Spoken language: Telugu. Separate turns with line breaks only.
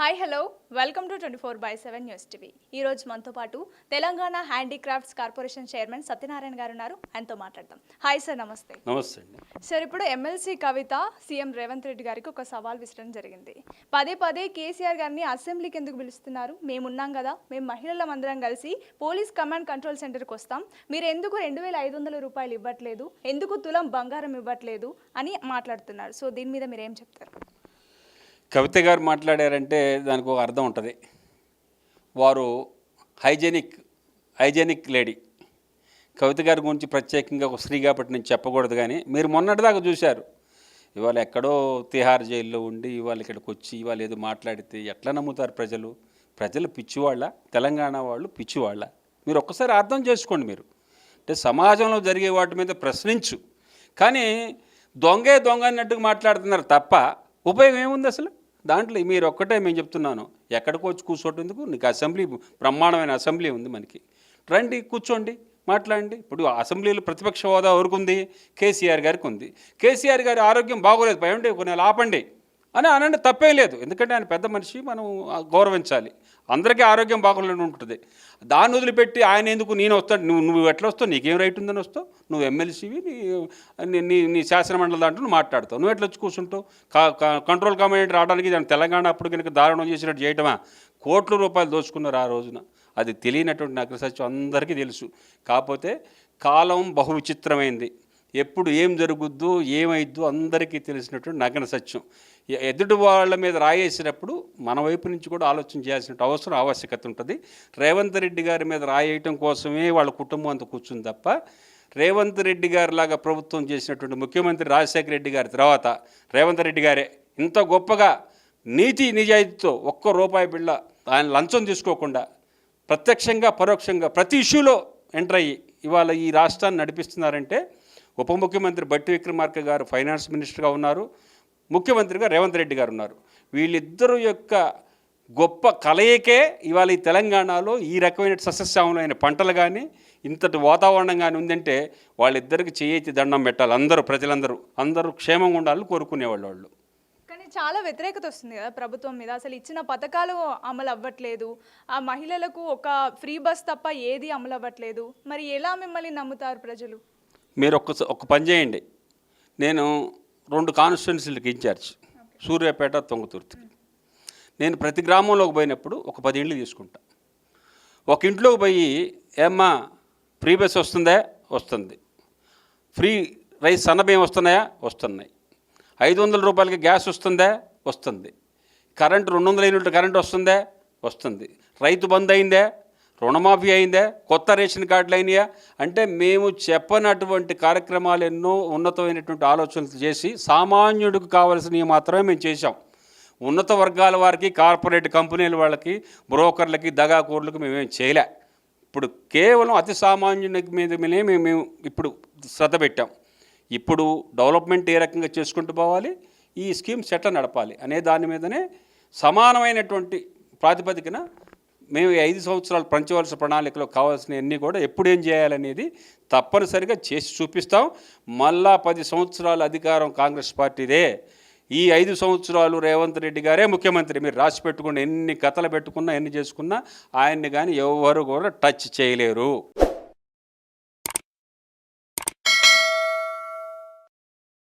Hi hello welcome to 24/7 news TV. ఈ రోజు మనతో పాటు Telangana handicrafts corporation chairman Satyanarayana గారు ఉన్నారు. ఆయనతో మాట్లాడదాం. హాయ్ సార్, నమస్తే.
నమస్తే అండి.
సార్, ఇప్పుడు ఎమ్మెల్సీ కవిత సీఎం రేవంత్ రెడ్డి గారికి ఒక సవాల్ విసరడం జరిగింది. పదే పదే కేసీఆర్ గారిని అసెంబ్లీకి ఎందుకు పిలుస్తున్నారు? మేమున్నాం కదా, మేము మహిళల అందరం కలిసి పోలీస్ కమాండ్ కంట్రోల్ సెంటర్కి వస్తాం, మీరు ఎందుకు 2,500 రూపాయలు ఇవ్వట్లేదు, ఎందుకు తులం బంగారం ఇవ్వట్లేదు అని మాట్లాడుతున్నారు. సో దీని మీద మీరు ఏం చెప్తారు?
కవిత గారు మాట్లాడారంటే దానికి ఒక అర్థం ఉంటుంది. వారు హైజెనిక్ లేడీ. కవిత గారి గురించి ప్రత్యేకంగా ఒక స్త్రీ కాబట్టి నేను చెప్పకూడదు, కానీ మీరు మొన్నటిదాకా చూశారు. ఇవాళ ఎక్కడో తిహార్ జైల్లో ఉండి ఇవాళ ఇక్కడికి వచ్చి ఇవాళ ఏదో మాట్లాడితే ఎట్లా నమ్ముతారు ప్రజలు? ప్రజలు పిచ్చివాళ్ళ, తెలంగాణ వాళ్ళు పిచ్చివాళ్ళ? మీరు ఒక్కసారి అర్థం చేసుకోండి. మీరు అంటే సమాజంలో జరిగే వాటి మీద ప్రశ్నించు, కానీ దొంగ అన్నట్టుగా మాట్లాడుతున్నారు తప్ప ఉపయోగం ఏముంది అసలు దాంట్లో? మీరు ఒక్కటే మేము చెప్తున్నాను, ఎక్కడికి వచ్చి కూర్చోటందుకు? నీకు అసెంబ్లీ, బ్రహ్మాండమైన అసెంబ్లీ ఉంది మనకి, రండి కూర్చోండి మాట్లాడండి. ఇప్పుడు అసెంబ్లీలో ప్రతిపక్ష హోదా ఎవరికి ఉంది? కేసీఆర్ గారికి ఉంది. కేసీఆర్ గారి ఆరోగ్యం బాగోలేదు, భయండి కొన్ని ఆపండి అని అనండి, తప్పేం లేదు. ఎందుకంటే ఆయన పెద్ద మనిషి, మనం గౌరవించాలి. అందరికీ ఆరోగ్యం బాగోలేని ఉంటుంది. దాన్ని వదిలిపెట్టి ఆయన ఎందుకు నేను వస్తాను, నువ్వు ఎట్లా వస్తావు, నీకేం రైట్ ఉందని వస్తావు? నువ్వు ఎమ్మెల్సీవి, నీ శాసనమండలి దాంట్లో నువ్వు మాట్లాడతావు, నువ్వు ఎట్లా వచ్చి కూర్చుంటావు? కంట్రోల్ కమాండ్ రావడానికి దాని తెలంగాణ అప్పుడు కనుక దారుణం చేసినట్టు చేయటమా? కోట్ల రూపాయలు దోచుకున్నారు ఆ రోజున. అది తెలియనటువంటి నగర సత్యం అందరికీ తెలుసు. కాకపోతే కాలం బహు విచిత్రమైంది. ఎప్పుడు ఏం జరుగుద్దు ఏమైద్దు అందరికీ తెలిసినటువంటి నగ్న సత్యం. ఎదుటి వాళ్ళ మీద రాయేసినప్పుడు మన వైపు నుంచి కూడా ఆలోచన చేయాల్సిన ఆవశ్యకత ఉంటుంది. రేవంత్ రెడ్డి గారి మీద రాయేయటం కోసమే వాళ్ళ కుటుంబం అంతా కూర్చుంది తప్ప, రేవంత్ రెడ్డి గారి లాగా ప్రభుత్వం చేసినటువంటి ముఖ్యమంత్రి రాజశేఖర రెడ్డి గారి తర్వాత రేవంత్ రెడ్డి గారే ఇంత గొప్పగా నీతి నిజాయితీతో ఒక్క రూపాయి బిళ్ళ ఆయన లంచం తీసుకోకుండా ప్రత్యక్షంగా పరోక్షంగా ప్రతి ఇష్యూలో ఎంటర్ అయ్యి ఇవాళ ఈ రాష్ట్రాన్ని నడిపిస్తున్నారంటే, ఉప ముఖ్యమంత్రి బట్టి విక్రమార్క గారు ఫైనాన్స్ మినిస్టర్గా ఉన్నారు, ముఖ్యమంత్రిగా రేవంత్ రెడ్డి గారు ఉన్నారు. వీళ్ళిద్దరూ యొక్క గొప్ప కలయికే ఇవాళ ఈ తెలంగాణలో ఈ రకమైన సస్యశ్యామలైన పంటలు కానీ ఇంతటి వాతావరణం కానీ ఉందంటే వాళ్ళిద్దరికి చేతి దండం పెట్టాలి. అందరూ ప్రజలందరూ క్షేమంగా ఉండాలని కోరుకునేవాళ్ళు వాళ్ళు.
కానీ చాలా వ్యతిరేకత వస్తుంది కదా ప్రభుత్వం మీద. అసలు ఇచ్చిన పథకాలు అమలు అవ్వట్లేదు, ఆ మహిళలకు ఒక ఫ్రీ బస్ తప్ప ఏది అమలు అవ్వట్లేదు. మరి ఎలా మిమ్మల్ని నమ్ముతారు ప్రజలు?
మీరు ఒక పని చేయండి. నేను 2 కాన్స్టిట్యున్సీలకు ఇన్ఛార్జ్, సూర్యాపేట, తుంగతుర్తి. నేను ప్రతి గ్రామంలోకి పోయినప్పుడు ఒక 10 ఇండ్లు తీసుకుంటా. ఒక ఇంట్లోకి పోయి, ఏమ్మా ఫ్రీ బస్ వస్తుందా? వస్తుంది. ఫ్రీ రైస్ సన్నబియ్యం వస్తున్నాయా? వస్తున్నాయి. 500 రూపాయలకి గ్యాస్ వస్తుందా? వస్తుంది. కరెంటు 200 యూనిట్లు కరెంటు వస్తుందా? వస్తుంది. రైతు బంద్ అయిందా? రుణమాఫీ అయిందా? కొత్త రేషన్ కార్డులు అయినాయా? అంటే మేము చెప్పనటువంటి కార్యక్రమాలు ఎన్నో ఉన్నతమైనటువంటి ఆలోచనలు చేసి సామాన్యుడికి కావాల్సినవి మాత్రమే మేము చేశాం. ఉన్నత వర్గాల వారికి, కార్పొరేట్ కంపెనీల వాళ్ళకి, బ్రోకర్లకి, దగాకూర్లకు మేమేం చేయలే. ఇప్పుడు కేవలం అతి సామాన్యునికి మీదనే మేము ఇప్పుడు శ్రద్ధ పెట్టాం. ఇప్పుడు డెవలప్మెంట్ ఏ రకంగా చేసుకుంటూ పోవాలి, ఈ స్కీమ్స్ ఎట్లా నడపాలి అనే దాని మీదనే సమానమైనటువంటి ప్రాతిపదికన మేము 5 సంవత్సరాలు పంచవలస ప్రణాళికలో కావాల్సినవన్నీ కూడా ఎప్పుడు ఏం చేయాలనేది తప్పనిసరిగా చేసి చూపిస్తాం. మళ్ళా 10 సంవత్సరాల అధికారం కాంగ్రెస్ పార్టీదే. ఈ 5 సంవత్సరాలు రేవంత్ రెడ్డి గారే ముఖ్యమంత్రి. మీరు రాసి పెట్టుకున్న ఎన్ని కథలు పెట్టుకున్నా ఎన్ని చేసుకున్నా ఆయన్ని కానీ ఎవరు కూడా టచ్ చేయలేరు.